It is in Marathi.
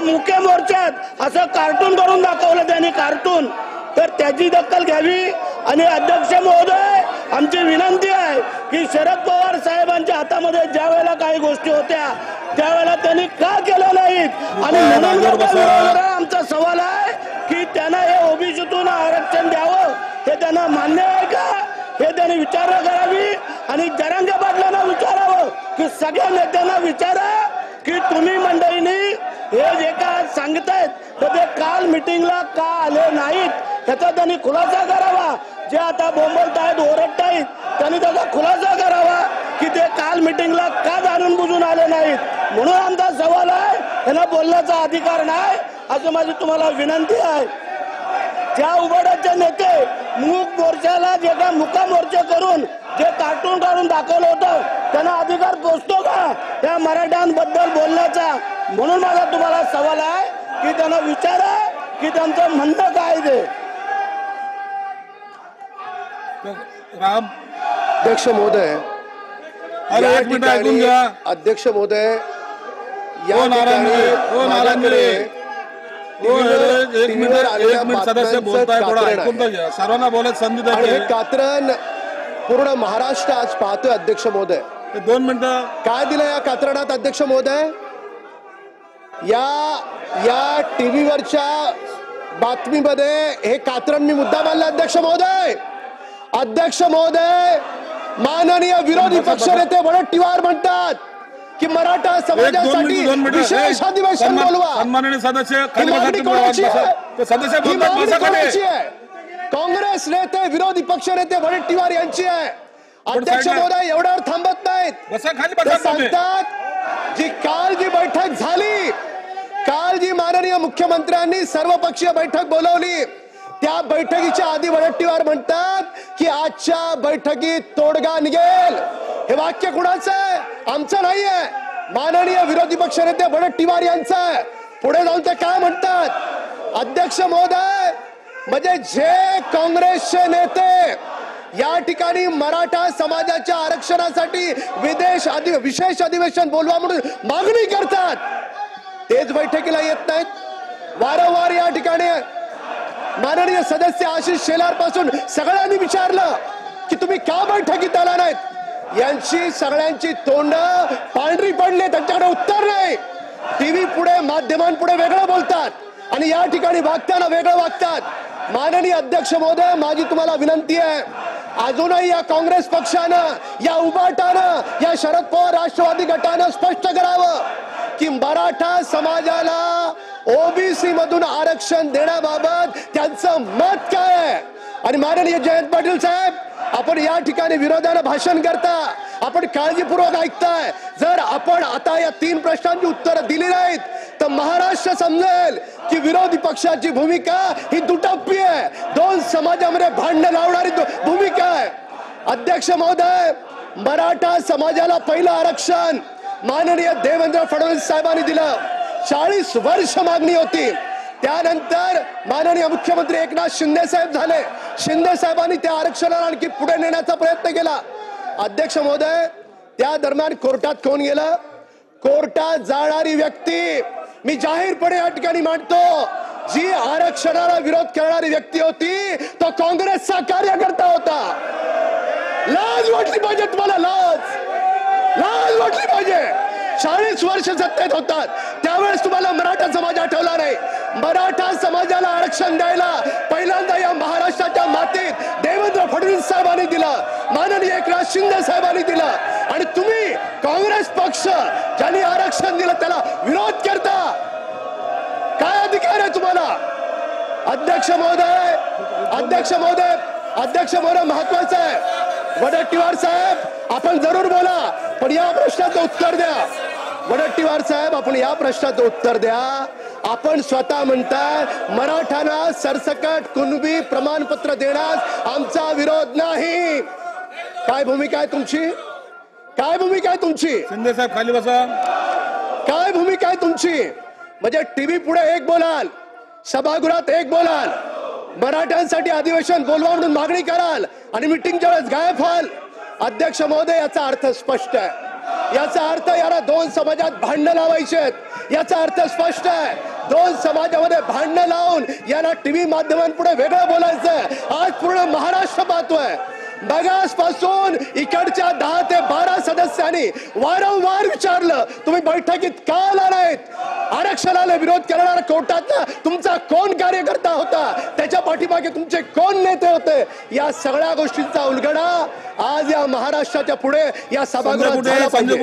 मुख्य मोर्चात असं कार्टून करून दाखवलं त्यांनी कार्टून, तर त्याची दखल घ्यावी। आणि अध्यक्ष महोदय, आमची विनंती आहे की शरद पवार साहेबांच्या हातामध्ये ज्या वेळेला काही गोष्टी होत्या त्यावेळेला त्यांनी का केलं नाहीत आणि म्हणून आमचा सवाल आहे की त्यांना हे ओबीसीतून आरक्षण द्यावं हे त्यांना मान्य आहे का हे त्यांनी विचार करावी। आणि जरांगे पाटलांना विचारावं की सगळ्या नेत्यांना विचारा की तुम्ही मंडळींनी हे जे का सांगतायत तर ते काल मिटिंगला का आले नाहीत याचा त्यांनी खुलासा करावा। जे आता बोंबलतायत ओरडतायत त्यांनी त्याचा खुलासा करावा की ते काल मिटिंगला का जाणून बुजून आले नाहीत। म्हणून आमचा सवाल आहे, त्यांना बोलण्याचा अधिकार नाही असं माझी तुम्हाला विनंती आहे। ज्या उबाडाचे नेते मूक मोर्चाला जे का मुका मोर्चा करून जे कार्टून काढून दाखवलं होतं त्यांना अधिकार पोचतो का त्या मराठ्यांबद्दल बोलण्याचा? म्हणून माझा तुम्हाला सवाल आहे की त्यांना विचारा की त्यांचं म्हणणं काय ते। राम अध्यक्ष महोदय, एक मिनिट ऐकून घ्या। अध्यक्ष महोदय, एक मिनिट सदस्य बोलताय, थोडं ऐकून तर घ्या, सर्वांना बोलायची संधी द्या। हे कात्रण पूर्ण महाराष्ट्र आज पाहतोय अध्यक्ष महोदय। 2 मिनिटं काय दिलं या कात्रणात अध्यक्ष महोदय? या टीव्हीवरच्या बातमीमध्ये हे कात्रण मी मुद्दा मानला अध्यक्ष महोदय। अध्यक्ष महोदय, माननीय विरोधी पक्षनेते वडट्टीवार म्हणतात की मराठा समाजासाठी विशेष अधिवेशन बोलवा। सन्माननीय सदस्य काँग्रेस नेते विरोधी पक्ष नेते वडट्टीवार यांची आहे। अध्यक्ष महोदय एवढ्यावर थांबत नाहीत, सांगतात जी काल जी बैठक झाली, काल जी माननीय मुख्यमंत्र्यांनी सर्वपक्षीय बैठक बोलवली त्या बैठकीच्या आधी वडट्टीवार म्हणतात की आजच्या बैठकीत तोडगा निघेल। हे वाक्य कुणाचं आहे? आमचं नाहीये, माननीय विरोधी पक्षनेते वडट्टीवार यांचं आहे। पुढे जाऊन ते काय म्हणतात? अध्यक्ष महोदय, म्हणजे जे काँग्रेसचे नेते या ठिकाणी मराठा समाजाच्या आरक्षणासाठी विशेष अधिवेशन बोलवा म्हणून मागणी करतात तेच बैठकीला येत नाहीत। वारंवार या ठिकाणी माननीय सदस्य आशिष शेलार पासून सगळ्यांनी विचारलं की तुम्ही का बैठकीत आला नाहीत। यांची सगळ्यांची तोंड पांढरी पडली, त्यांच्याकडे उत्तर नाही। टीव्ही पुढे माध्यमांपुढे वेगळं बोलतात आणि या ठिकाणी वागताना वेगळं वागतात। माननीय अध्यक्ष महोदय, माझी तुम्हाला विनंती आहे, अजूनही या काँग्रेस पक्षानं, या उबाटानं, या शरद पवार राष्ट्रवादी गटानं स्पष्ट करावं की मराठा समाजाला ओबीसी मधून आरक्षण देण्याबाबत त्यांचं मत काय आहे। आणि माननीय जयंत पाटील साहेब, आपण या ठिकाणी विरोधानं भाषण करता, आपण काळजीपूर्वक ऐकताय। जर आपण आता या 3 प्रश्नांची उत्तरं दिली नाहीत तर महाराष्ट्र समजेल की विरोधी पक्षाची भूमिका ही दुटप्पी आहे, 2 समाजामध्ये भांडण लावणारी भूमिका आहे। अध्यक्ष महोदय, मराठा समाजाला पहिलं आरक्षण माननीय देवेंद्र फडणवीस साहेबांनी दिलं, 40 वर्ष मागणी होती। त्यानंतर माननीय मुख्यमंत्री एकनाथ शिंदे साहेब झाले, शिंदे साहेबांनी त्या आरक्षणाला आणखी पुढे नेण्याचा प्रयत्न केला। अध्यक्ष महोदय, त्या दरम्यान कोर्टात कोण गेलं? कोर्टात जाणारी व्यक्ती मी जाहीरपणे या ठिकाणी मांडतो, जी आरक्षणाला विरोध करणारी व्यक्ती होती तो काँग्रेसचा कार्यकर्ता होता। लाज वाटली पाहिजे तुम्हाला, लाज वाटली पाहिजे। 40 वर्ष सत्तेत होतात त्यावेळेस तुम्हाला मराठा समाज आठवला नाही। मराठा समाजाला आरक्षण द्यायला पहिल्यांदा या महाराष्ट्राच्या मातीत देवेंद्र फडणवीस साहेबांनी दिलं, माननीय एकनाथ शिंदे साहेबांनी दिलं, आणि तुम्ही काँग्रेस पक्ष ज्यांनी आरक्षण दिलं त्याला विरोध करता। काय अधिकार आहे तुम्हाला? अध्यक्ष महोदय, महत्वाचं आहे। वडट्टीवार साहेब, आपण जरूर बोला पण या प्रश्नाचं उत्तर द्या। वडट्टीवार साहेब, आपण या प्रश्नाचं उत्तर द्या। आपण स्वतः म्हणताय मराठ्यांना सरसकट कुणबी प्रमाणपत्र देण्यास आमचा विरोध नाही। काय भूमिका आहे तुमची? काय भूमिका आहे तुमची? शिंदे साहेब खाली बसा। काय भूमिका आहे तुमची? म्हणजे टीव्ही पुढे एक बोलाल, सभागृहात एक बोलाल, मराठ्यांसाठी अधिवेशन बोलवा म्हणून मागणी कराल आणि मीटिंगच्या वेळेस गायब व्हाल। अध्यक्ष महोदय, याचा अर्थ स्पष्ट आहे। याचा अर्थ याला 2 समाजात भांडण लावायचे आहेत, याचा अर्थ स्पष्ट आहे। दोन समाजामध्ये भांडणं लावून यांना टीव्ही माध्यमांपुढे वेगळं बोलायचंय. आज पूर्ण महाराष्ट्र पाहतोय. मगासपासून इकडच्या 10 ते 12 सदस्यांनी वारंवार विचारलं, तुम्ही बैठकीत का आला नाहीत? आरक्षणाला विरोध करणारा कोर्टातला तुमचा कोण कार्यकर्ता होता? त्याच्या पाठीमागे तुमचे कोण नेते होते? या सगळ्या गोष्टींचा उलगडा आज या महाराष्ट्राच्या पुढे या सभागृहात झाला पाहिजे.